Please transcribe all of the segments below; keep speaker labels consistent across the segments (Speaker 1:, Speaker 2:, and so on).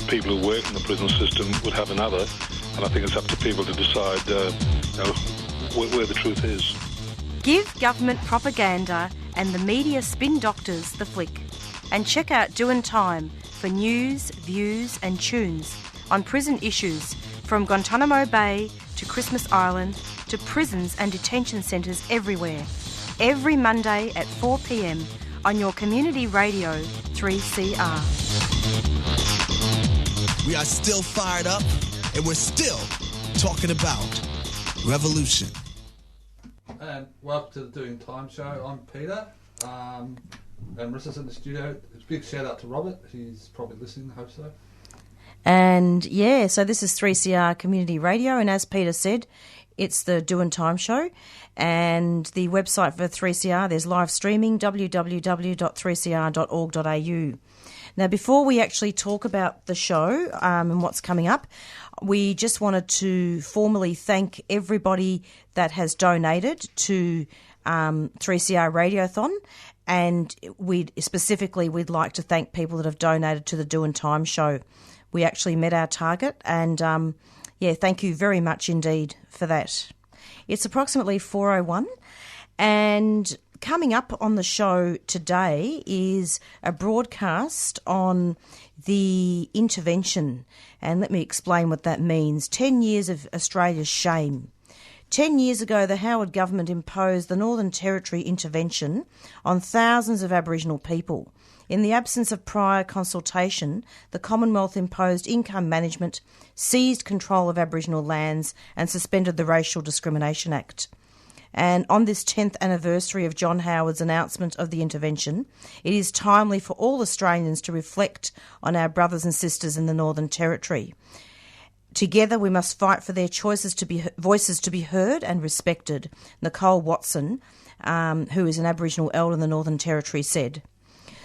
Speaker 1: the people who work in the prison system would have another, and I think it's up to people to decide where the truth is.
Speaker 2: Give government propaganda and the media spin doctors the flick. And check out Doin' Time for news, views and tunes on prison issues from Guantanamo Bay to Christmas Island to prisons and detention centres everywhere. Every Monday at 4 p.m. on your community radio 3CR.
Speaker 3: We are still fired up and we're still talking about revolution.
Speaker 4: And welcome to the Doing Time show. I'm Peter, and Marissa's in the studio. It's a big shout out to Robert. He's probably listening, I hope so.
Speaker 2: And yeah, so this is 3CR Community Radio, and as Peter said, it's the Doing Time show. And the website for 3CR, there's live streaming, www.3cr.org.au. Now, before we actually talk about the show and what's coming up, we just wanted to formally thank everybody that has donated to 3CR Radiothon, and we'd like to thank people that have donated to the Doing Time show. We actually met our target, and thank you very much indeed for that. It's approximately 4:01, and coming up on the show today is a broadcast on the intervention, and let me explain what that means. 10 years of Australia's shame. 10 years ago, the Howard government imposed the Northern Territory intervention on thousands of Aboriginal people. In the absence of prior consultation, the Commonwealth imposed income management, seized control of Aboriginal lands and suspended the Racial Discrimination Act. And on this 10th anniversary of John Howard's announcement of the intervention, it is timely for all Australians to reflect on our brothers and sisters in the Northern Territory. Together we must fight for their voices to be heard and respected, Nicole Watson, who is an Aboriginal elder in the Northern Territory, said.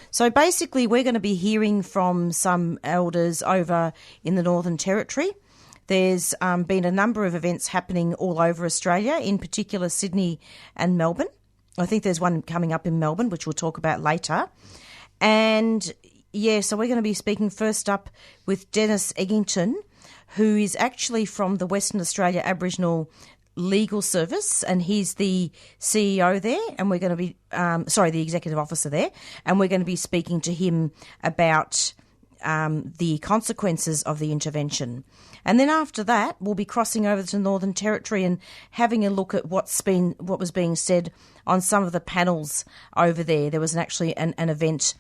Speaker 2: So basically we're going to be hearing from some elders over in the Northern Territory. There's been a number of events happening all over Australia, in particular Sydney and Melbourne. I think there's one coming up in Melbourne, which we'll talk about later. And, so we're going to be speaking first up with Dennis Eggington, who is actually from the Western Australia Aboriginal Legal Service, and he's the CEO there, and we're going to be, the executive officer there, and we're going to be speaking to him about the consequences of the intervention. And then after that, we'll be crossing over to the Northern Territory and having a look at what was being said on some of the panels over there. There was actually an event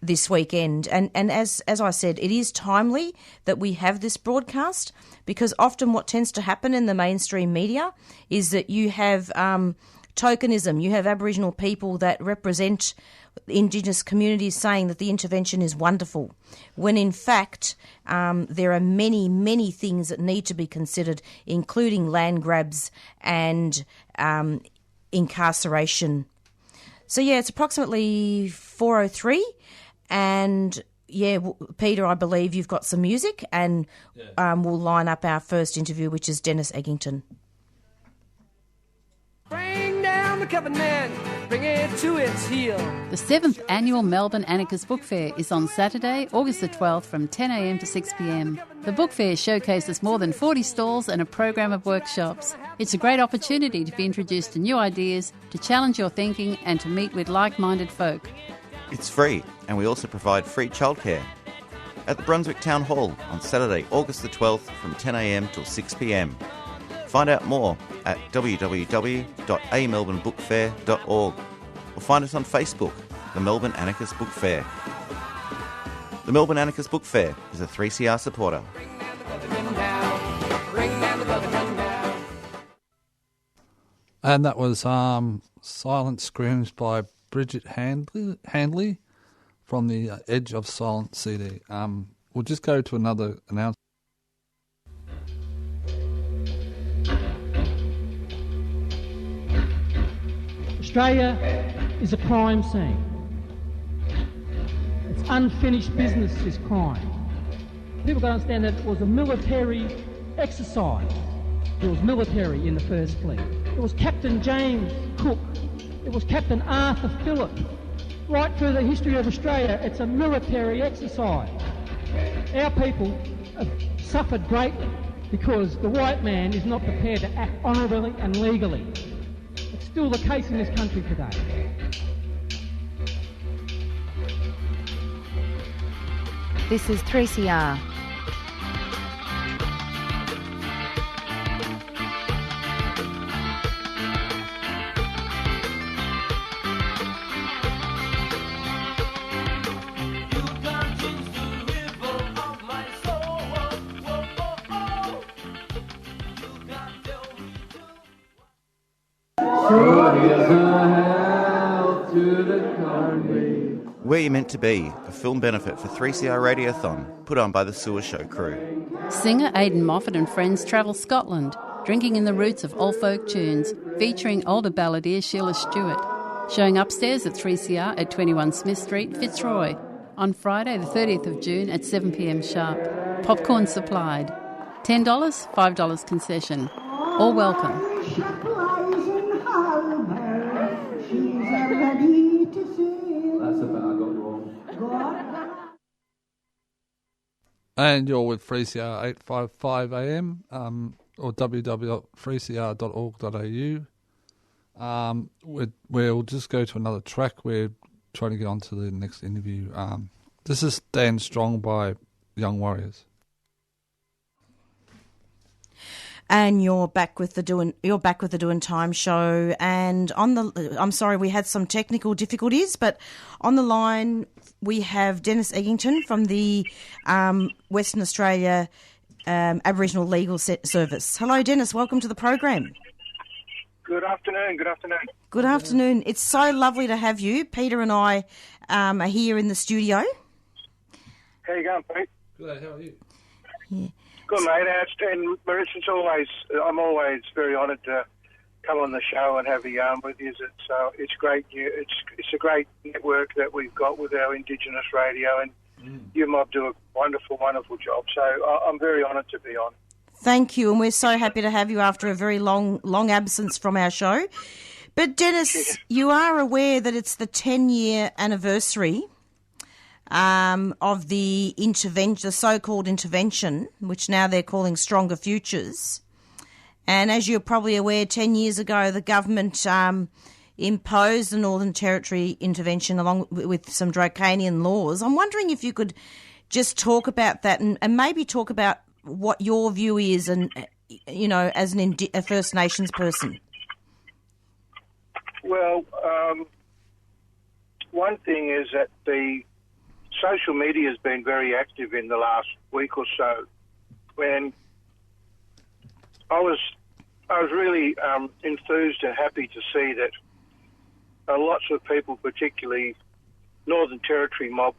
Speaker 2: this weekend. And as I said, it is timely that we have this broadcast, because often what tends to happen in the mainstream media is that you have tokenism. You have Aboriginal people that represent Indigenous communities saying that the intervention is wonderful, when in fact there are many, many things that need to be considered, including land grabs and incarceration. So, it's approximately 4:03, and Peter, I believe you've got some music, and we'll line up our first interview, which is Dennis Eggington.
Speaker 5: Bring down the covenant, bring it to its heel.
Speaker 6: The 7th Annual Melbourne Anarchist Book Fair is on Saturday, August the 12th from 10am to 6pm. The book fair showcases more than 40 stalls and a program of workshops. It's a great opportunity to be introduced to new ideas, to challenge your thinking and to meet with like-minded folk.
Speaker 7: It's free, and we also provide free childcare. At the Brunswick Town Hall on Saturday, August the 12th from 10am till 6pm. Find out more at www.amelbournebookfair.org or find us on Facebook, the Melbourne Anarchist Book Fair. The Melbourne Anarchist Book Fair is a 3CR supporter.
Speaker 4: And that was Silent Screams by Bridget Handley from the Edge of Silence CD. We'll just go to another announcement.
Speaker 8: Australia is a crime scene. It's unfinished business, is crime. People don't understand that it was a military exercise. It was military in the First Fleet. It was Captain James Cook. It was Captain Arthur Phillip. Right through the history of Australia, it's a military exercise. Our people have suffered greatly because the white man is not prepared to act honourably and legally. It's still the case in this country today.
Speaker 9: This is 3CR.
Speaker 7: Where You Meant to Be, a film benefit for 3CR Radiothon, put on by the Sewer Show crew.
Speaker 6: Singer Aidan Moffat and friends travel Scotland, drinking in the roots of old folk tunes, featuring older balladeer Sheila Stewart. Showing upstairs at 3CR at 21 Smith Street, Fitzroy, on Friday the 30th of June at 7pm sharp. Popcorn supplied. $10, $5 concession. All welcome.
Speaker 4: And you're with 3CR 855 AM or www.3cr.org.au. We'll just go to another track. We're trying to get on to the next interview. This is Stand Strong by Young Warriors.
Speaker 2: And you're back with the Doing Time show. And I'm sorry, we had some technical difficulties, but on the line we have Dennis Eggington from the Western Australia Aboriginal Legal Service. Hello, Dennis. Welcome to the program.
Speaker 10: Good afternoon.
Speaker 2: Good afternoon. It's so lovely to have you. Peter and I are here in the studio.
Speaker 10: How you going, Pete?
Speaker 4: Good. How are you?
Speaker 2: Yeah.
Speaker 10: Good, mate. And Marissa, I'm always very honoured to come on the show and have a yarn with you. It's great. It's a great network that we've got with our Indigenous radio, and you mob do a wonderful, wonderful job. So I'm very honoured to be on.
Speaker 2: Thank you, and we're so happy to have you after a very long absence from our show. But Dennis, you are aware that it's the 10-year anniversary of the so-called intervention, which now they're calling Stronger Futures. And as you're probably aware, 10 years ago, the government imposed the Northern Territory intervention along with some draconian laws. I'm wondering if you could just talk about that and maybe talk about what your view is, and as a First Nations person.
Speaker 10: Well, one thing is that the social media has been very active in the last week or so. When I was really enthused and happy to see that lots of people, particularly Northern Territory mob,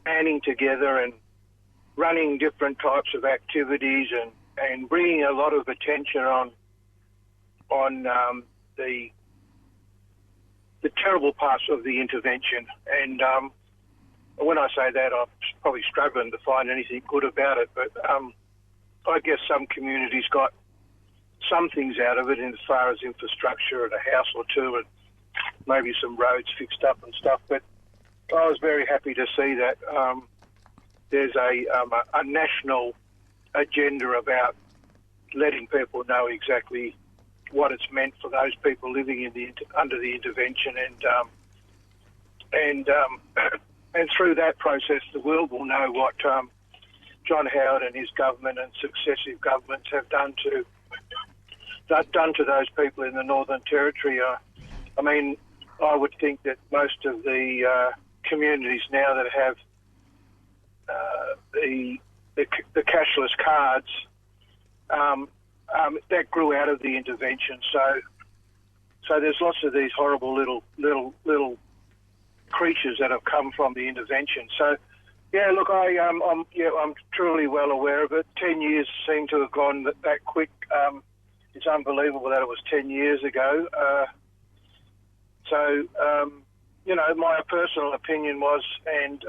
Speaker 10: banding together and running different types of activities and bringing a lot of attention on the terrible parts of the intervention. And when I say that, I'm probably struggling to find anything good about it, but I guess some communities got some things out of it as far as infrastructure and a house or two and maybe some roads fixed up and stuff. But I was very happy to see that there's a national agenda about letting people know exactly what it's meant for those people living under the intervention, and through that process, the world will know what John Howard and his government and successive governments have done to those people in the Northern Territory. I mean, I would think that most of the communities now that have the cashless cards, that grew out of the intervention. So there's lots of these horrible little creatures that have come from the intervention. So yeah, look, I'm truly well aware of it. 10 years seem to have gone that quick. It's unbelievable that it was 10 years ago. My personal opinion was, and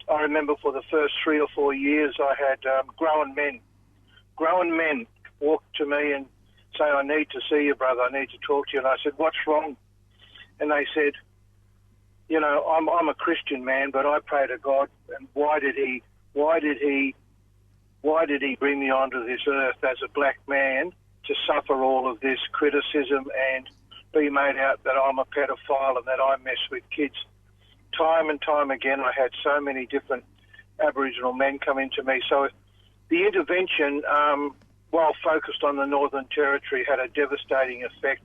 Speaker 10: I remember for the first 3 or 4 years, I had grown men walk to me and say, "I need to see you, brother. I need to talk to you." And I said, "What's wrong?" And they said, "I'm a Christian man, but I pray to God, and why did he why did he bring me onto this earth as a black man to suffer all of this criticism and be made out that I'm a pedophile and that I mess with kids? Time and time again, I had so many different Aboriginal men come into me. So the intervention, while focused on the Northern Territory, had a devastating effect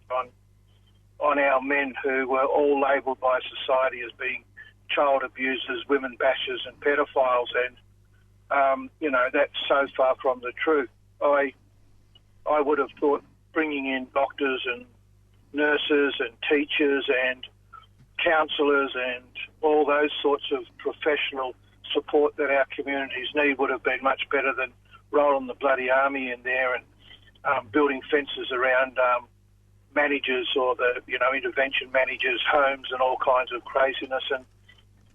Speaker 10: on our men who were all labelled by society as being child abusers, women bashers and pedophiles. And, that's so far from the truth. I would have thought bringing in doctors and nurses and teachers and counsellors and all those sorts of professional support that our communities need would have been much better than rolling the bloody army in there and building fences around managers or the intervention managers' homes and all kinds of craziness. And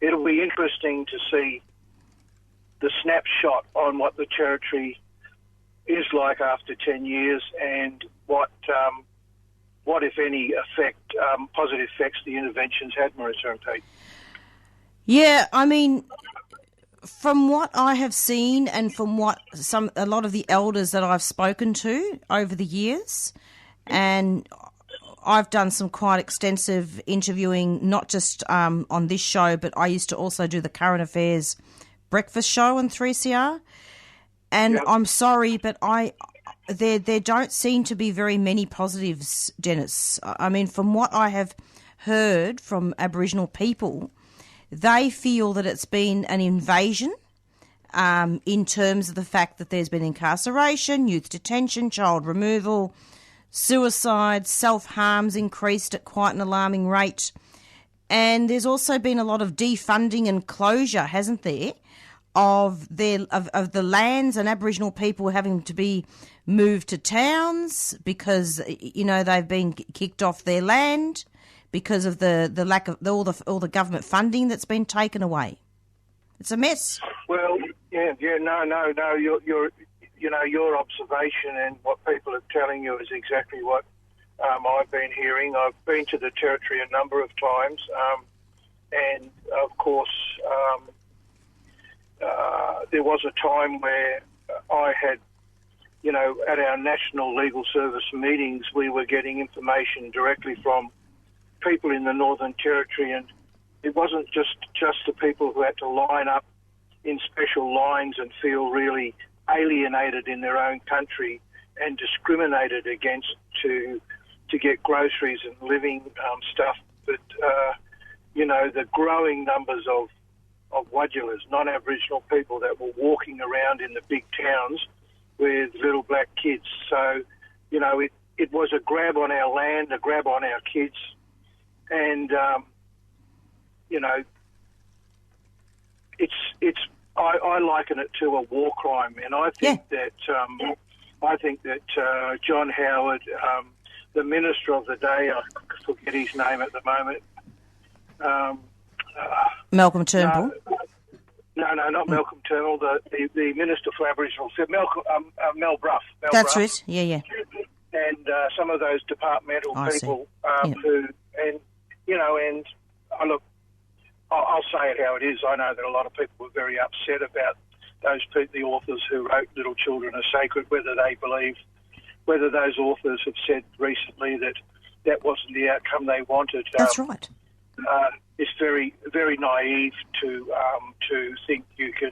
Speaker 10: it'll be interesting to see the snapshot on what the Territory is like after 10 years and what if any, positive effects the interventions had, Marissa and Pete.
Speaker 2: Yeah, I mean, from what I have seen and from what a lot of the elders that I've spoken to over the years, and I've done some quite extensive interviewing, not just on this show, but I used to also do the Current Affairs breakfast show on 3CR. And yep. I'm sorry, but there don't seem to be very many positives, Dennis. I mean, from what I have heard from Aboriginal people, they feel that it's been an invasion in terms of the fact that there's been incarceration, youth detention, child removal, suicide, self-harm's increased at quite an alarming rate. And there's also been a lot of defunding and closure, hasn't there, of the lands, and Aboriginal people having to be moved to towns because, they've been kicked off their land because of the lack of all the government funding that's been taken away. It's a mess.
Speaker 10: Well, no. Your observation and what people are telling you is exactly what I've been hearing. I've been to the Territory a number of times, and of course, there was a time where I had, at our National Legal Service meetings, we were getting information directly from people in the Northern Territory, and it wasn't just the people who had to line up in special lines and feel really alienated in their own country and discriminated against to get groceries and living stuff, but the growing numbers of Wadjulas, non-Aboriginal people that were walking around in the big towns with little black kids. So, it was a grab on our land, a grab on our kids, and I liken it to a war crime, and I think that John Howard, the Minister of the day, I forget his name at the moment.
Speaker 2: Malcolm Turnbull.
Speaker 10: No, not Malcolm Turnbull. The Minister for Aboriginal Affairs, Mel Bruff.
Speaker 2: That's it. Yeah.
Speaker 10: And some of those departmental people who, and look, I'll say it how it is. I know that a lot of people were very upset about the authors who wrote Little Children Are Sacred, whether those authors have said recently that wasn't the outcome they wanted.
Speaker 2: That's right.
Speaker 10: It's very, very naive to think you can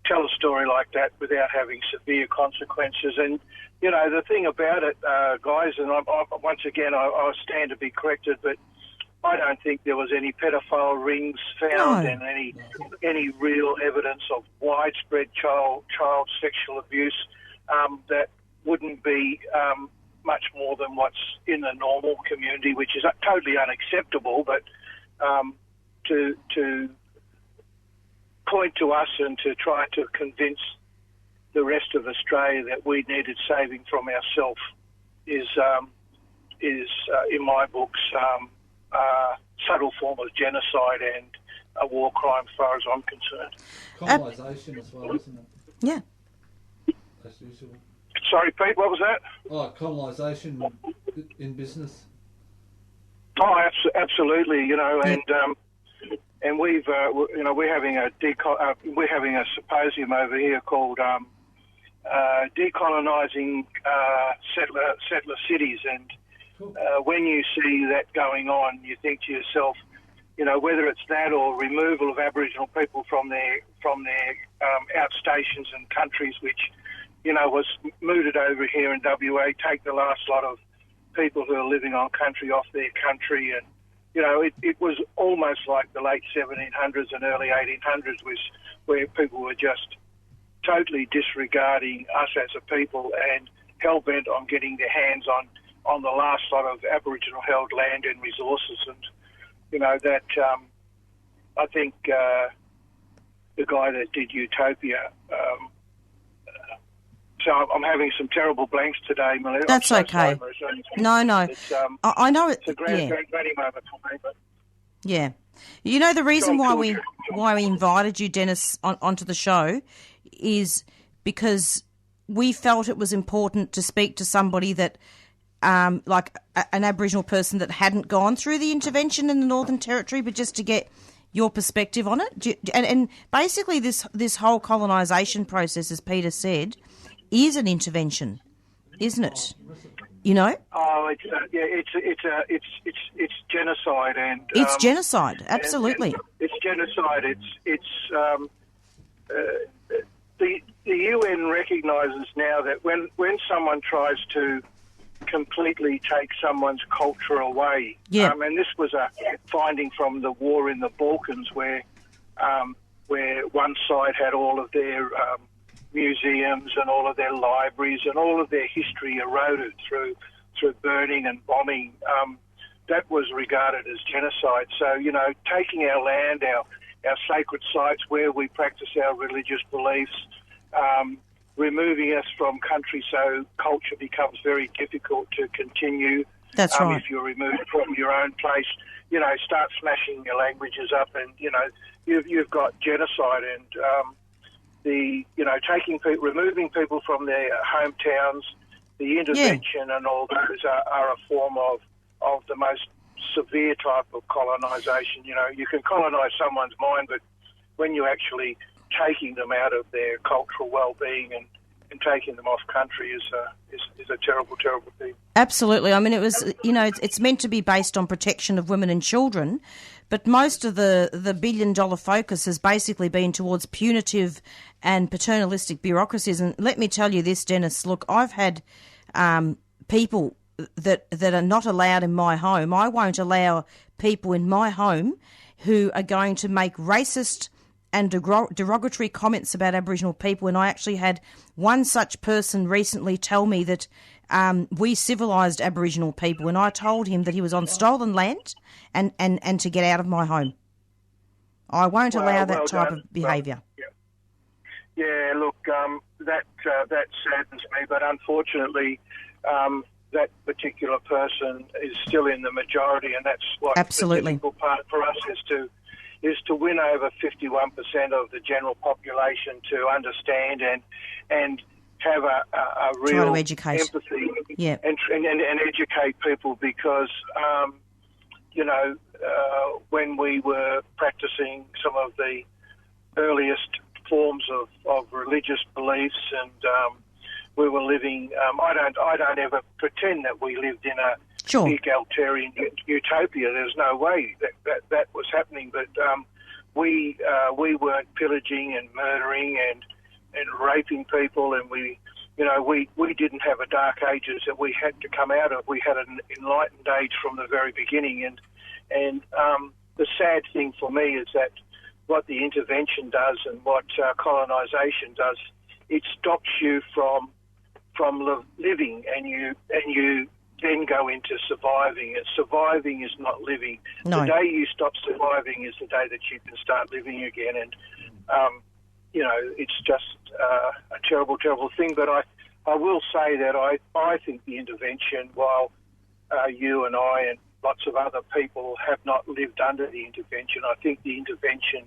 Speaker 10: tell a story like that without having severe consequences. And, the thing about it, guys, and once again, I stand to be corrected, but I don't think there was any pedophile rings found and any real evidence of widespread child sexual abuse that wouldn't be much more than what's in the normal community, which is totally unacceptable. But to point to us and to try to convince the rest of Australia that we needed saving from ourselves is in my books, subtle form of genocide and a war crime as far as I'm concerned.
Speaker 4: Colonisation as well, isn't it?
Speaker 2: Yeah.
Speaker 4: As usual.
Speaker 10: Sorry, Pete, what was that?
Speaker 4: Oh, colonisation in business.
Speaker 10: Oh, absolutely, and and we're having a symposium over here called decolonising settler cities, and when you see that going on, you think to yourself, whether it's that or removal of Aboriginal people from their outstations and countries, which was mooted over here in WA, take the last lot of people who are living on country off their country, and it was almost like the late 1700s and early 1800s, where people were just totally disregarding us as a people and hell-bent on getting their hands on the last lot of Aboriginal held land and resources. And, that I think the guy that did Utopia, so I'm having some terrible blanks today, Melissa.
Speaker 2: That's okay. No. I know
Speaker 10: it's a granny moment for me, but...
Speaker 2: Yeah. The reason why we invited you, Dennis, onto the show is because we felt it was important to speak to somebody that, like an Aboriginal person that hadn't gone through the intervention in the Northern Territory, but just to get your perspective on it. And basically this whole colonisation process, as Peter said, is an intervention, isn't it?
Speaker 10: Oh, it's genocide, and
Speaker 2: it's genocide. Absolutely,
Speaker 10: it's genocide. The UN recognises now that when someone tries to completely take someone's culture away, and this was a finding from the war in the Balkans, where one side had all of their museums and all of their libraries and all of their history eroded through burning and bombing. That was regarded as genocide. So, taking our land, our sacred sites where we practice our religious beliefs, removing us from country so culture becomes very difficult to continue.
Speaker 2: That's right.
Speaker 10: If you're removed from your own place, start smashing your languages up, and, you've got genocide, and removing people from their hometowns, the intervention and all those are a form of the most severe type of colonisation. You can colonise someone's mind, but when you're actually taking them out of their cultural well-being and taking them off country is a terrible, terrible thing.
Speaker 2: Absolutely. I mean, it was, it's meant to be based on protection of women and children, but most of the billion-dollar focus has basically been towards punitive and paternalistic bureaucracies. And let me tell you this, Dennis, look, I've had people that are not allowed in my home. I won't allow people in my home who are going to make racist and derogatory comments about Aboriginal people. And I actually had one such person recently tell me that we civilised Aboriginal people, and I told him that he was on stolen land and to get out of my home. I won't allow that type of behaviour.
Speaker 10: Yeah, look, that saddens me, but unfortunately that particular person is still in the majority, and that's what
Speaker 2: Absolutely.
Speaker 10: The difficult part for us is to win over 51% of the general population to understand and have a real
Speaker 2: try to educate.
Speaker 10: Empathy and educate people, because when we were practicing some of the earliest forms of religious beliefs, and we were living. I don't ever pretend that we lived in a egalitarian utopia. There's no way that was happening. But we weren't pillaging and murdering and raping people, and we didn't have a dark ages that we had to come out of. We had an enlightened age from the very beginning, and the sad thing for me is that what the intervention does and what colonisation does, it stops you from living, and you then go into surviving. And surviving is not living.
Speaker 2: No.
Speaker 10: The day you stop surviving is the day that you can start living again. And it's just a terrible, terrible thing. But I will say that I think the intervention, while you and I and lots of other people have not lived under the intervention, I think the intervention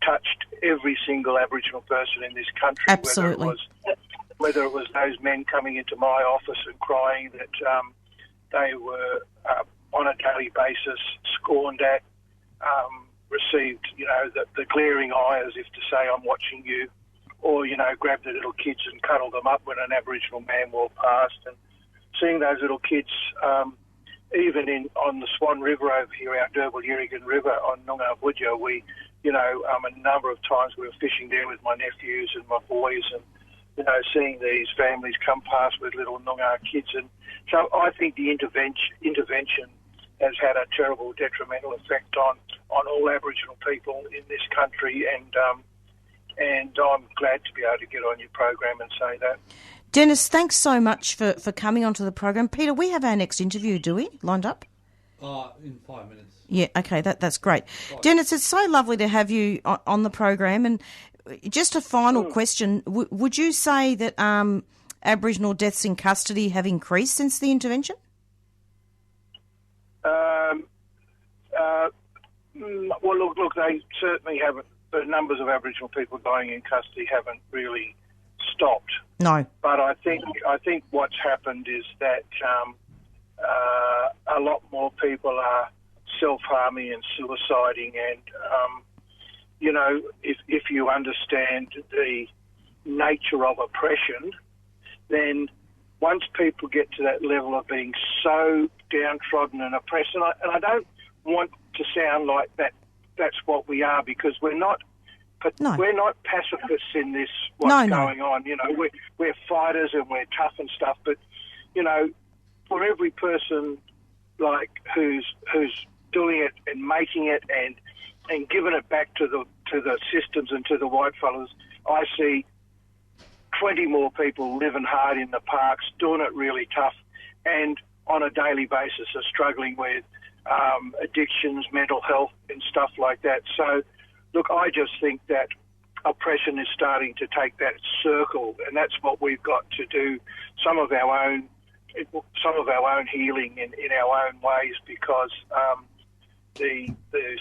Speaker 10: touched every single Aboriginal person in this country.
Speaker 2: Absolutely.
Speaker 10: Whether it was those men coming into my office and crying that they were on a daily basis scorned at, received, the glaring eye as if to say, I'm watching you, or, grab the little kids and cuddle them up when an Aboriginal man walked past. And seeing those little kids, even on the Swan River over here, our Derbil-Yerrigan River on Noongar Wudja, a number of times we were fishing there with my nephews and my boys, and, seeing these families come past with little Noongar kids. And so I think the intervention has had a terrible detrimental effect on all Aboriginal people in this country, and I'm glad to be able to get on your program and say that.
Speaker 2: Dennis, thanks so much for coming onto the program. Peter, we have our next interview, do we, lined up?
Speaker 4: In 5 minutes.
Speaker 2: Yeah, okay, that's great. Dennis, it's so lovely to have you on the program. And just a final question, would you say that Aboriginal deaths in custody have increased since the intervention?
Speaker 10: Well, look, they certainly haven't. The numbers of Aboriginal people dying in custody haven't really stopped.
Speaker 2: No.
Speaker 10: But I think what's happened is that a lot more people are self-harming and suiciding, and if you understand the nature of oppression, then once people get to that level of being so downtrodden and oppressed, and I don't want to sound like that's what we are, because we're not. But we're not pacifists in this. What's going on? We're fighters and we're tough and stuff. But for every person who's doing it and making it and giving it back to the systems and to the white fellas, I see 20 more people living hard in the parks, doing it really tough, and on a daily basis are struggling with addictions, mental health, and stuff like that. So, look, I just think that oppression is starting to take that circle, and that's what we've got to do. Some of our own healing in our own ways, because the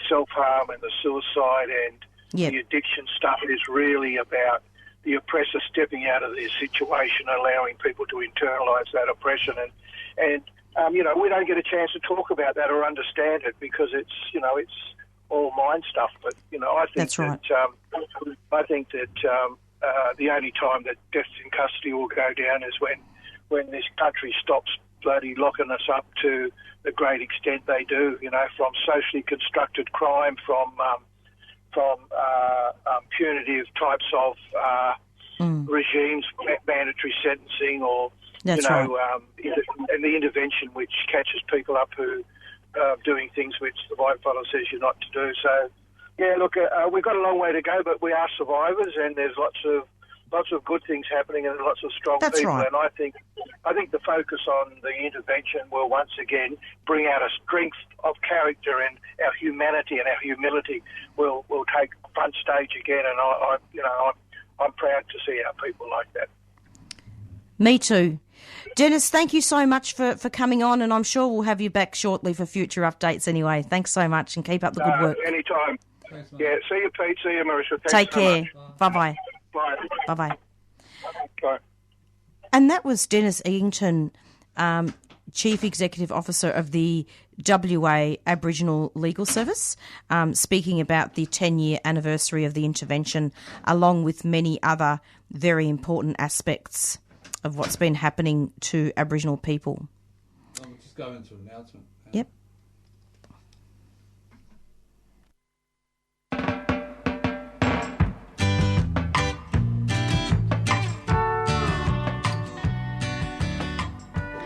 Speaker 10: self-harm and the suicide and the addiction stuff is really about the oppressor stepping out of their situation, allowing people to internalise that oppression, and we don't get a chance to talk about that or understand it, because it's all mind stuff. But I think
Speaker 2: that's right.
Speaker 10: I think that the only time that deaths in custody will go down is when this country stops bloody locking us up to the great extent they do. From socially constructed crime, from punitive types of regimes, mandatory sentencing, or and the intervention which catches people up who are doing things which the white fellow says you're not to do. So, look, we've got a long way to go, but we are survivors, and there's lots of good things happening and lots of strong people.
Speaker 2: Right.
Speaker 10: And I think the focus on the intervention will once again bring out a strength of character, and our humanity and our humility will take front stage again. And I'm proud to see our people like that.
Speaker 2: Me too. Dennis, thank you so much for coming on, and I'm sure we'll have you back shortly for future updates anyway. Thanks so much, and keep up the good work.
Speaker 10: Anytime. Thanks, see you, Pete. See you, Marissa. Thanks
Speaker 2: Take care.
Speaker 10: Bye-bye. Bye.
Speaker 2: Bye-bye.
Speaker 10: Bye.
Speaker 2: And that was Dennis Eagington, Chief Executive Officer of the WA Aboriginal Legal Service, speaking about the 10-year anniversary of the intervention, along with many other very important aspects of what's been happening to Aboriginal people.
Speaker 4: We'll just go into an announcement.
Speaker 2: Yep.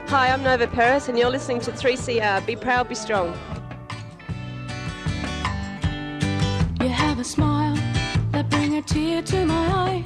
Speaker 11: Hi, I'm Nova Perez, and you're listening to 3CR. Be proud, be strong.
Speaker 12: You have a smile that brings a tear to my eye.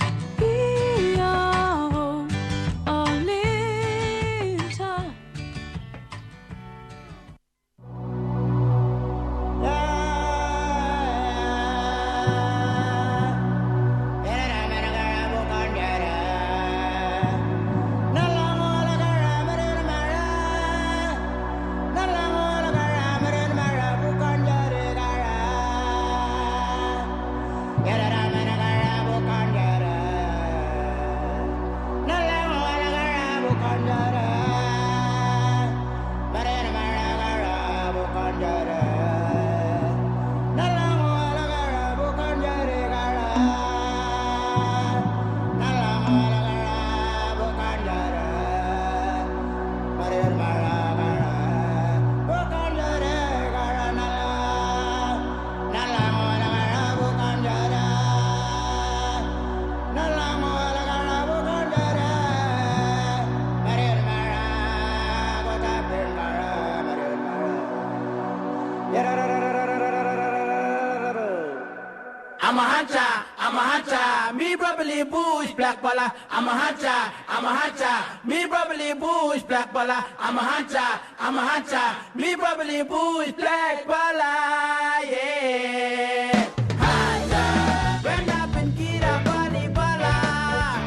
Speaker 13: I'm a hunter, me probably bush black baller. I'm a hunter, me probably bush black baller. I'm a hunter, me probably bush black baller, yeah. Hunter, when I've been kira bali baller,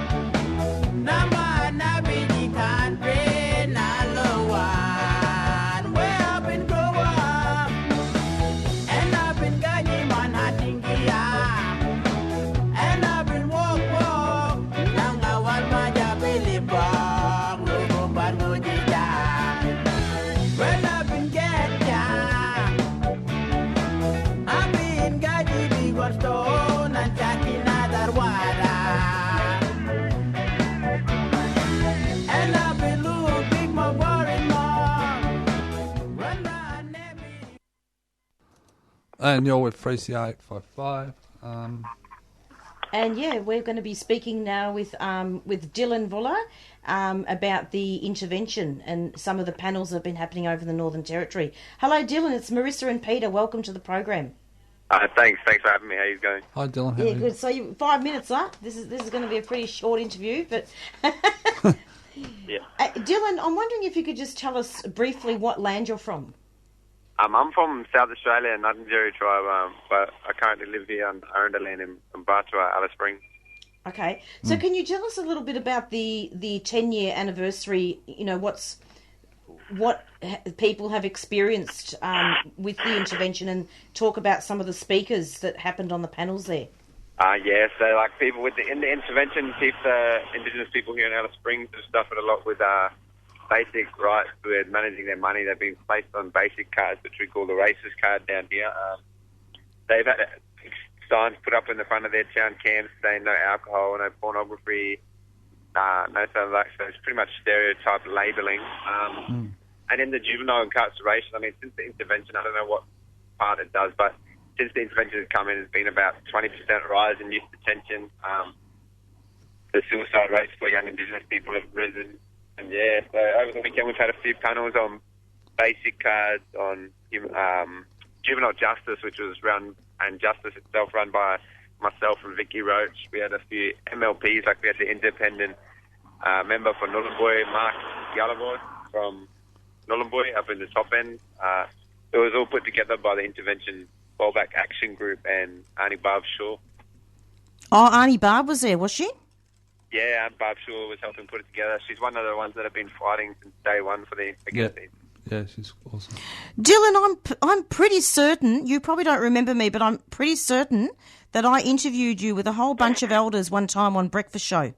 Speaker 13: nama nabi di country na lowan. Where I've been grow up, and I've been gani man hunting here. And I've been walk, nanga wan maja bili bong, lugu bangu jija. When I've been get ya, I've been gaji big one stone and jackie another water. And I've been look big more worried more. Run, run,
Speaker 4: And you're with 3CR855.
Speaker 2: And yeah, we're going to be speaking now with Dylan Vuller about the intervention and some of the panels that have been happening over the Northern Territory. Hello, Dylan. It's Marissa and Peter. Welcome to the program.
Speaker 14: Thanks for having me. How you going?
Speaker 4: Hi, Dylan. How
Speaker 2: Yeah,
Speaker 4: are you?
Speaker 2: good. So 5 minutes, huh? This is going to be a pretty short interview, but
Speaker 14: Yeah.
Speaker 2: Dylan, I'm wondering if you could just tell us briefly what land you're from.
Speaker 14: I'm from South Australia, Nuttingeri tribe, but I currently live here on Arundel land in Bartua, Alice Springs.
Speaker 2: Okay, so can you tell us a little bit about the 10-year anniversary? You know, what people have experienced with the intervention, and talk about some of the speakers that happened on the panels there.
Speaker 14: Yeah, so like people in the intervention, Indigenous people here in Alice Springs have suffered a lot with basic rights with managing their money. They've been placed on basic cards, which we call the racist card down here. They've had signs put up in the front of their town camps saying no alcohol, no pornography, no something like that. So it's pretty much stereotype labelling. And in the juvenile incarceration, I mean, since the intervention, I don't know what part it does, but since the intervention has come in, there's been about 20% rise in youth detention. The suicide rates for young Indigenous people have risen. And yeah, so over the weekend we've had a few panels on basic cards, on juvenile justice, which was run, and justice itself run by myself and Vicky Roach. We had a few MLPs, like we had the independent member for Nullarbor, Mark Gallavoy from Nullarbor up in the top end. It was all put together by the Intervention Rollback Action Group and Arnie Barb Shaw.
Speaker 2: Oh, Arnie Barb was there, was she?
Speaker 14: Yeah, Aunt Barb Shaw was helping put it together. She's one of the ones that have been fighting since day one for the against these.
Speaker 4: Yeah, she's awesome.
Speaker 2: Dylan, I'm pretty certain, you probably don't remember me, but I'm pretty certain that I interviewed you with a whole bunch of elders one time on Breakfast Show.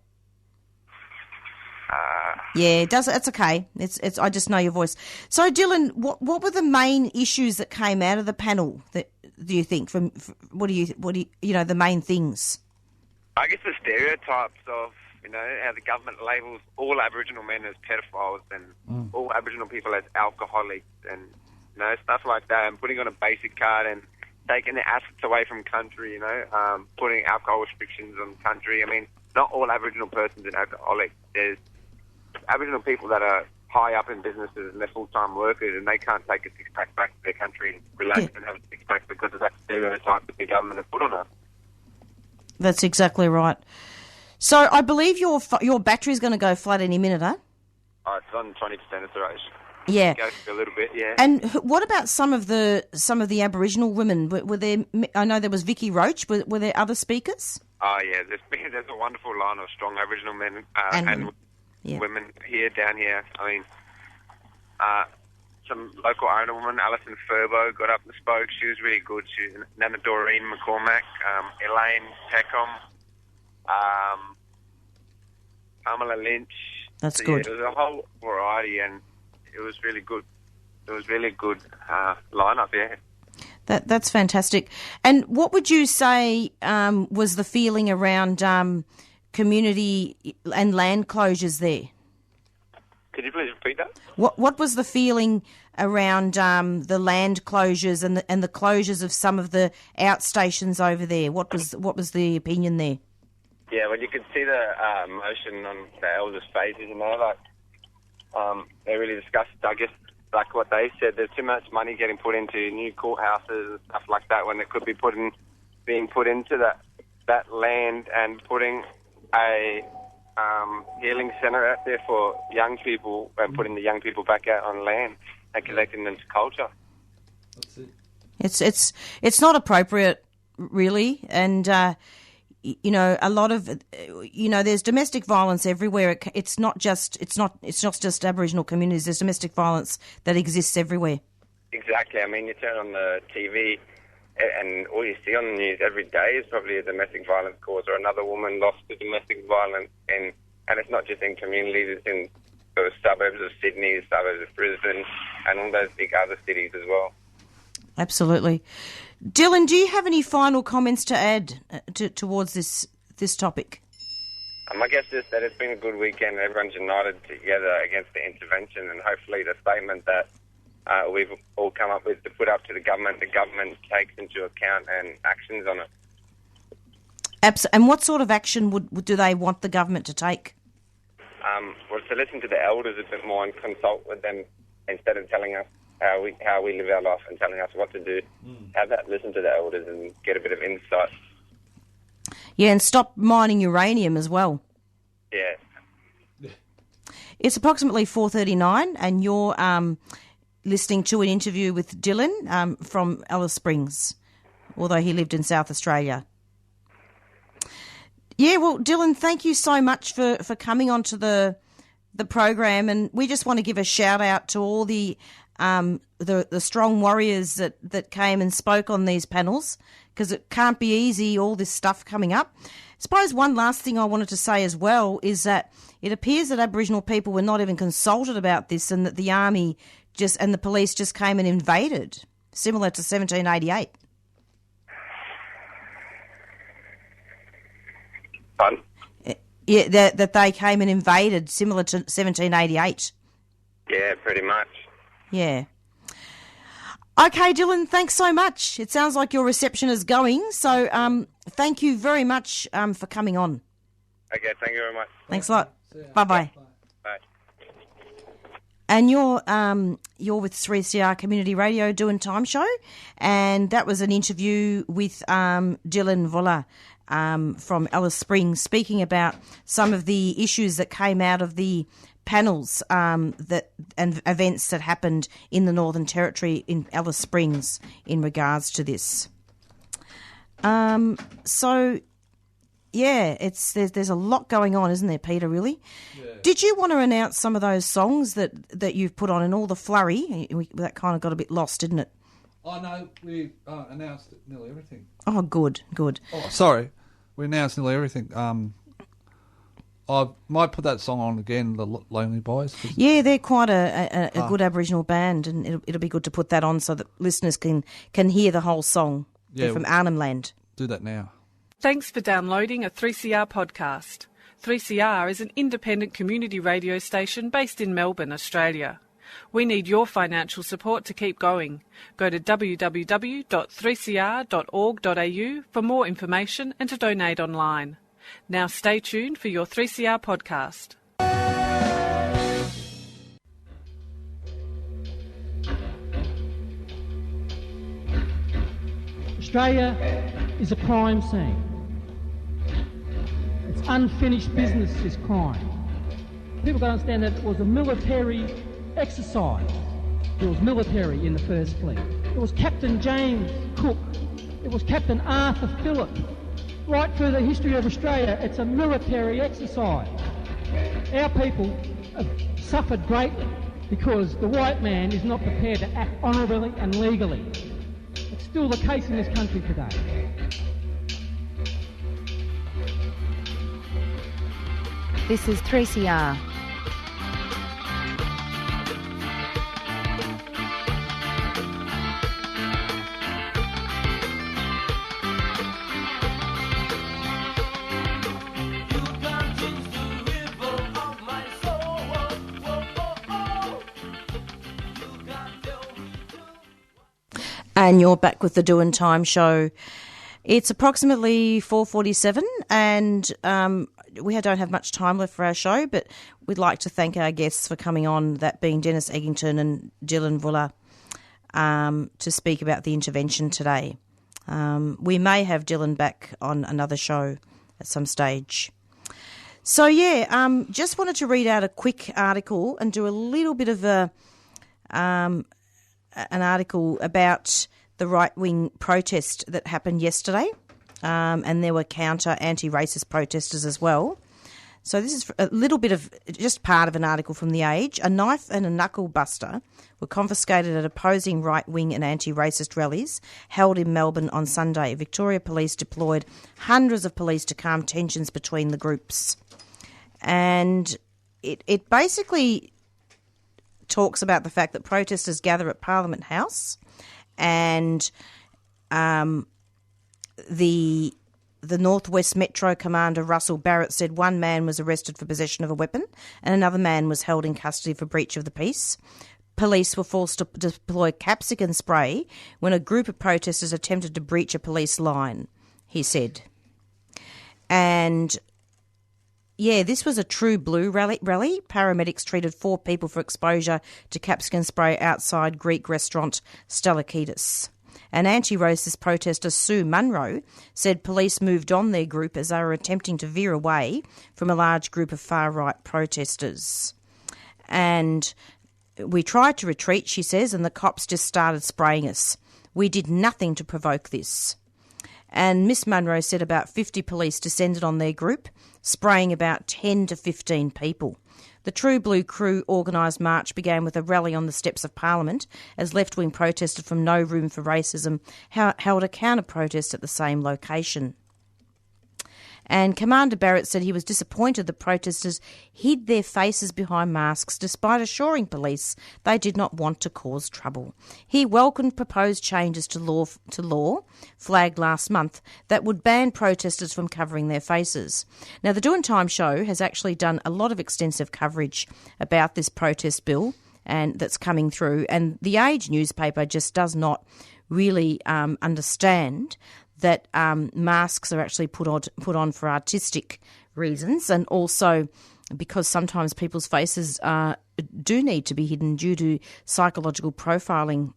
Speaker 2: Yeah, it's okay. It's I just know your voice. So, Dylan, what were the main issues that came out of the panel? That do you think? What do you know the main things?
Speaker 14: I guess the stereotypes of, you know, how the government labels all Aboriginal men as pedophiles and all Aboriginal people as alcoholics and, you know, stuff like that, and putting on a basic card and taking the assets away from country, you know, putting alcohol restrictions on country. I mean, not all Aboriginal persons are alcoholics. There's Aboriginal people that are high up in businesses and they're full-time workers and they can't take a six-pack back to their country and relax and have a six-pack because of that stereotype that the government has put on us.
Speaker 2: That's exactly right. So I believe your battery's going to go flat any minute, huh?
Speaker 14: Oh, it's on 20% of the race.
Speaker 2: Yeah.
Speaker 14: It goes for a little bit, yeah.
Speaker 2: And what about some of the Aboriginal women? Were there? I know there was Vicky Roach. Were there other speakers?
Speaker 14: Oh yeah, there's a wonderful line of strong Aboriginal men and women down here. I mean, some local owner woman, Alison Furbo, got up and spoke. She was really good. She's Nana Doreen McCormack, Elaine Peckham, Pamela Lynch.
Speaker 2: That's
Speaker 14: so,
Speaker 2: good.
Speaker 14: Yeah, there was a whole variety, and it was really good. It was really good lineup, yeah.
Speaker 2: That's fantastic. And what would you say was the feeling around community and land closures there?
Speaker 14: Could you please repeat that?
Speaker 2: What was the feeling around the land closures and the closures of some of the outstations over there? What was the opinion there?
Speaker 14: Yeah, well, you could see the emotion on the elders' faces, you know, like they really discussed, I guess, like what they said, there's too much money getting put into new courthouses and stuff like that when it could be put in being put into that land and putting a healing centre out there for young people and putting the young people back out on land and connecting them to culture.
Speaker 4: That's it.
Speaker 2: It's not appropriate, really, and you know, a lot of, you know, there's domestic violence everywhere. It's not just Aboriginal communities. There's domestic violence that exists everywhere.
Speaker 14: Exactly. I mean, you turn on the TV and all you see on the news every day is probably a domestic violence cause or another woman lost to domestic violence. And it's not just in communities, it's in the suburbs of Sydney, the suburbs of Brisbane, and all those big other cities as well.
Speaker 2: Absolutely. Dylan, do you have any final comments to add towards this topic?
Speaker 14: I guess just that it's been a good weekend and everyone's united together against the intervention, and hopefully the statement that we've all come up with to put up to the government takes into account and actions on it.
Speaker 2: And what sort of action do they want the government to take?
Speaker 14: Well, to listen to the elders a bit more and consult with them instead of telling us how we live our life and telling us what to do. Have that, listen to the elders and get a bit of insight.
Speaker 2: Yeah, and stop mining uranium as well.
Speaker 14: Yeah.
Speaker 2: It's approximately 4:39, and you're listening to an interview with Dylan from Alice Springs, although he lived in South Australia. Yeah, well, Dylan, thank you so much for coming onto the program, and we just want to give a shout out to all the strong warriors that came and spoke on these panels, because it can't be easy, all this stuff coming up. I suppose one last thing I wanted to say as well is that it appears that Aboriginal people were not even consulted about this, and that the army and the police just came and invaded, similar to 1788.
Speaker 14: Pardon?
Speaker 2: Yeah, that they came and invaded, similar to 1788.
Speaker 14: Yeah, pretty much.
Speaker 2: Yeah. Okay, Dylan, thanks so much. It sounds like your reception is going, so thank you very much for coming on.
Speaker 14: Okay, thank you very much.
Speaker 2: Thanks a lot. Bye-bye.
Speaker 14: Bye.
Speaker 2: And you're with 3CR Community Radio doing Time Show, and that was an interview with Dylan Voller from Alice Springs, speaking about some of the issues that came out of the panels and events that happened in the Northern Territory in Alice Springs in regards to this. So, yeah, there's a lot going on, isn't there, Peter, really? Yeah. Did you want to announce some of those songs that you've put on in all the flurry? That kind of got a bit lost, didn't it?
Speaker 4: Oh, no, we announced nearly everything.
Speaker 2: Oh, good.
Speaker 4: Oh, sorry. We announced nearly everything. I might put that song on again, the Lonely Boys.
Speaker 2: Yeah, they're quite a good Aboriginal band, and it'll be good to put that on so that listeners can hear the whole song. Yeah, they're from Arnhem Land.
Speaker 4: Do that now.
Speaker 15: Thanks for downloading a 3CR podcast. 3CR is an independent community radio station based in Melbourne, Australia. We need your financial support to keep going. Go to www.3cr.org.au for more information and to donate online. Now stay tuned for your 3CR podcast.
Speaker 8: Australia is a crime scene. It's unfinished business is crime. People don't understand that it was a military exercise. It was military in the First Fleet. It was Captain James Cook. It was Captain Arthur Phillip. Right through the history of Australia, it's a military exercise. Our people have suffered greatly because the white man is not prepared to act honourably and legally. It's still the case in this country today.
Speaker 9: This is 3CR.
Speaker 2: And you're back with the Doing Time show. It's approximately 4:47, and we don't have much time left for our show, but we'd like to thank our guests for coming on, that being Dennis Eggington and Dylan Voller, to speak about the intervention today. We may have Dylan back on another show at some stage. So, just wanted to read out a quick article and do a little bit of an article about the right-wing protest that happened yesterday, and there were anti-racist protesters as well. So this is a little bit of just part of an article from The Age. A knife and a knuckle buster were confiscated at opposing right-wing and anti-racist rallies held in Melbourne on Sunday. Victoria Police deployed hundreds of police to calm tensions between the groups. And it basically talks about the fact that protesters gather at Parliament House, and the Northwest Metro Commander Russell Barrett said one man was arrested for possession of a weapon and another man was held in custody for breach of the peace. Police were forced to deploy capsicum spray when a group of protesters attempted to breach a police line, he said. And this was a true blue rally. Paramedics treated 4 people for exposure to capsicum spray outside Greek restaurant Stalakidis. An anti-racist protester, Sue Munro, said police moved on their group as they were attempting to veer away from a large group of far-right protesters. And we tried to retreat, she says, and the cops just started spraying us. We did nothing to provoke this. And Miss Munro said about 50 police descended on their group, spraying about 10 to 15 people. The True Blue Crew organised march began with a rally on the steps of Parliament as left-wing protesters from No Room for Racism held a counter-protest at the same location. And Commander Barrett said he was disappointed the protesters hid their faces behind masks despite assuring police they did not want to cause trouble. He welcomed proposed changes to law flagged last month that would ban protesters from covering their faces. Now, the Doing Time show has actually done a lot of extensive coverage about this protest bill and that's coming through, and the Age newspaper just does not really understand that masks are actually put on for artistic reasons, and also because sometimes people's faces do need to be hidden due to psychological profiling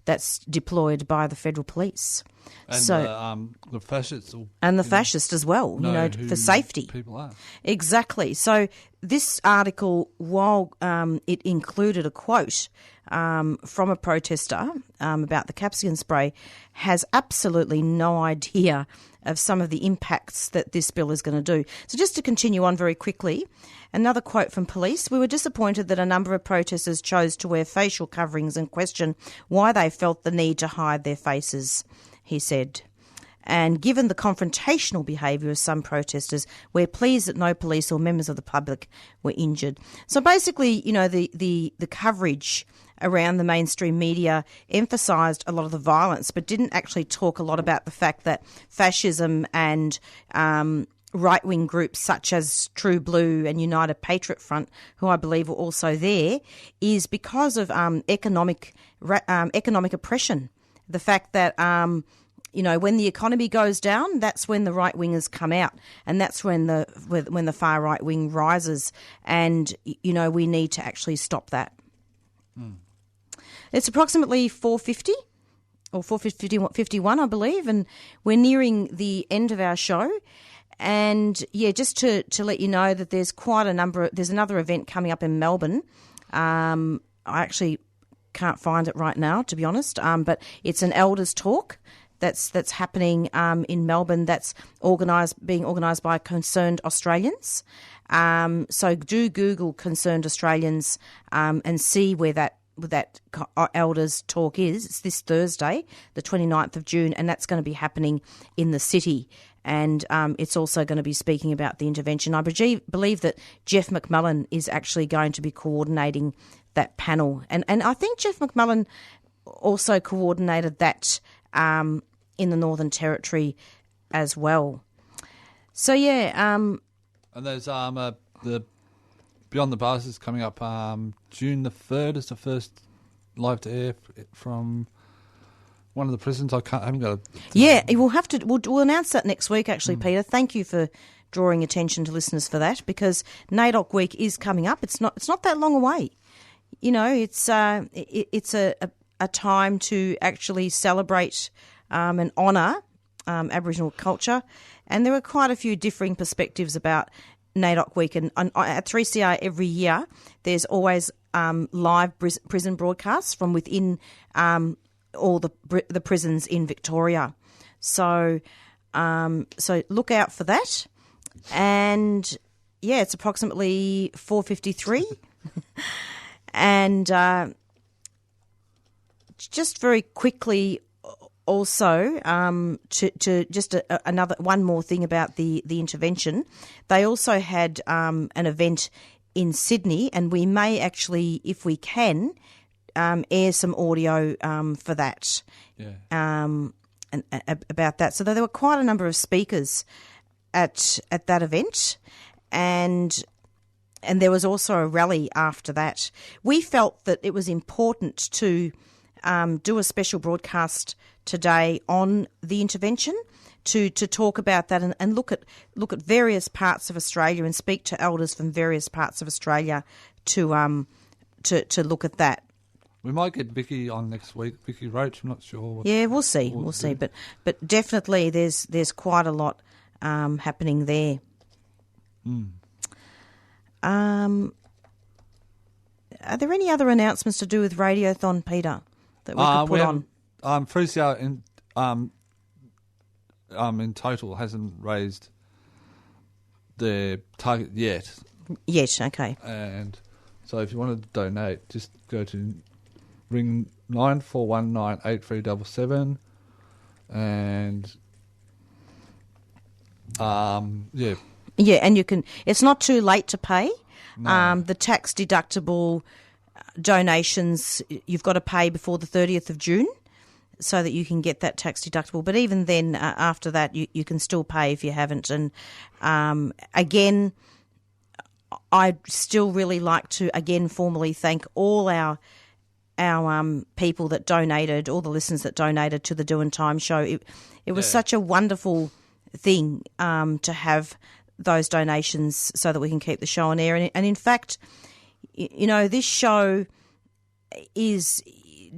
Speaker 2: that's deployed by the federal police.
Speaker 4: And the fascists.
Speaker 2: And the fascists as well, for safety.
Speaker 4: People are.
Speaker 2: Exactly. So this article, while it included a quote from a protester about the capsicum spray, has absolutely no idea of some of the impacts that this bill is going to do. So just to continue on very quickly, another quote from police: "We were disappointed that a number of protesters chose to wear facial coverings and question why they felt the need to hide their faces," he said. And given the confrontational behaviour of some protesters, we're pleased that no police or members of the public were injured. So basically, the coverage around the mainstream media emphasised a lot of the violence, but didn't actually talk a lot about the fact that fascism and right-wing groups such as True Blue and United Patriot Front, who I believe were also there, is because of economic oppression. The fact that when the economy goes down, that's when the right wingers come out, and that's when the far right wing rises. And we need to actually stop that. It's approximately 4:50 or 4:51, I believe, and we're nearing the end of our show. And just to let you know that there's quite a number. There's another event coming up in Melbourne. I actually can't find it right now, to be honest. But it's an elders talk that's happening in Melbourne. That's being organised by Concerned Australians. So do Google Concerned Australians and see where that elders talk is. It's this Thursday, the 29th of June, and that's going to be happening in the city. And it's also going to be speaking about the intervention. I believe that Jeff McMullen is actually going to be coordinating that panel. And I think Jeff McMullen also coordinated that in the Northern Territory as well. So, and
Speaker 4: there's the Beyond the Bars is coming up June the 3rd is the first live to air from one of the prisons. I haven't got we'll announce that next week, actually, Peter. Thank you for drawing attention to listeners for that, because NAIDOC Week is coming up. It's not that long away. It's a time to actually celebrate
Speaker 2: and honour Aboriginal culture. And there were quite a few differing perspectives about NAIDOC Week. And at 3CR every year, there's always live prison broadcasts from within all the prisons in Victoria. So look out for that. And yeah, it's approximately 4:53. And just very quickly, also to just another one more thing about the intervention. They also had an event in Sydney, and we may actually, if we can, air some audio for that.
Speaker 4: Yeah.
Speaker 2: And about that. So there were quite a number of speakers at that event, and there was also a rally after that. We felt that it was important to do a special broadcast today on the intervention to talk about that and look at various parts of Australia and speak to elders from various parts of Australia to look at that.
Speaker 4: We might get Vicky on next week, Vicky Roach. I'm not sure.
Speaker 2: Yeah, we'll see. We'll see. But definitely there's quite a lot happening there. Are there any other announcements to do with Radiothon, Peter, that we could put on?
Speaker 4: 3CR in total hasn't raised their target yet.
Speaker 2: Yet, okay.
Speaker 4: And so if you want to donate, just go to ring 94198377 and yeah.
Speaker 2: Yeah, and you can. It's not too late to pay.
Speaker 4: No.
Speaker 2: The tax deductible donations you've got to pay before the 30th of June, so that you can get that tax deductible. But even then, after that, you can still pay if you haven't. And again, I'd still really like to formally thank all our people that donated, all the listeners that donated to the Doing Time show. It was such a wonderful thing to have those donations so that we can keep the show on air. And in fact, this show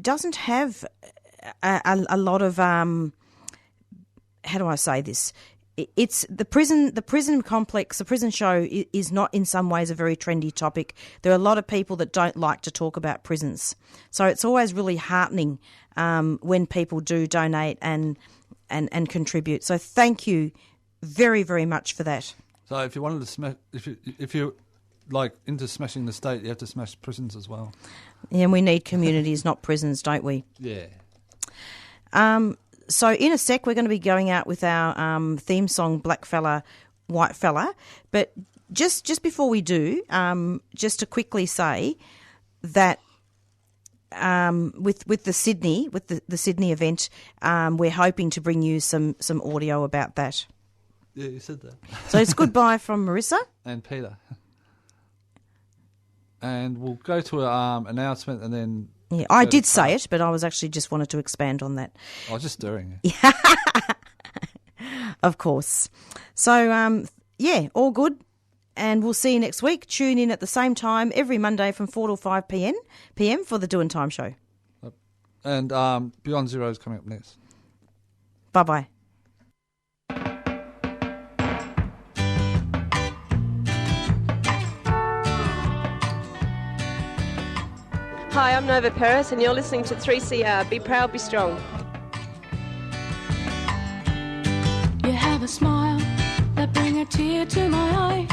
Speaker 2: doesn't have a lot of how do I say this? It's the prison complex. The prison show is not in some ways a very trendy topic. There are a lot of people that don't like to talk about prisons, so it's always really heartening when people do donate and contribute. So thank you very, very much for that.
Speaker 4: So if you wanted to smash, if you like into smashing the state, you have to smash prisons as well.
Speaker 2: Yeah, and we need communities, not prisons, don't we?
Speaker 4: Yeah.
Speaker 2: So in a sec, we're going to be going out with our theme song, Black Fella, White Fella. But just before we do, just to quickly say that with the Sydney event, we're hoping to bring you some audio about that.
Speaker 4: Yeah, you said that.
Speaker 2: So it's goodbye from Marissa
Speaker 4: and Peter, and we'll go to an announcement and then.
Speaker 2: Yeah, I did say it, but I was actually just wanted to expand on that.
Speaker 4: I was just stirring.
Speaker 2: Of course. So, all good. And we'll see you next week. Tune in at the same time every Monday from 4 to 5 p.m. for the Doing Time show.
Speaker 4: And Beyond Zero is coming up next.
Speaker 2: Bye-bye.
Speaker 11: Hi, I'm Nova Paris, and you're listening to 3CR. Be proud, be strong.
Speaker 12: You have a smile that brings a tear to my eye.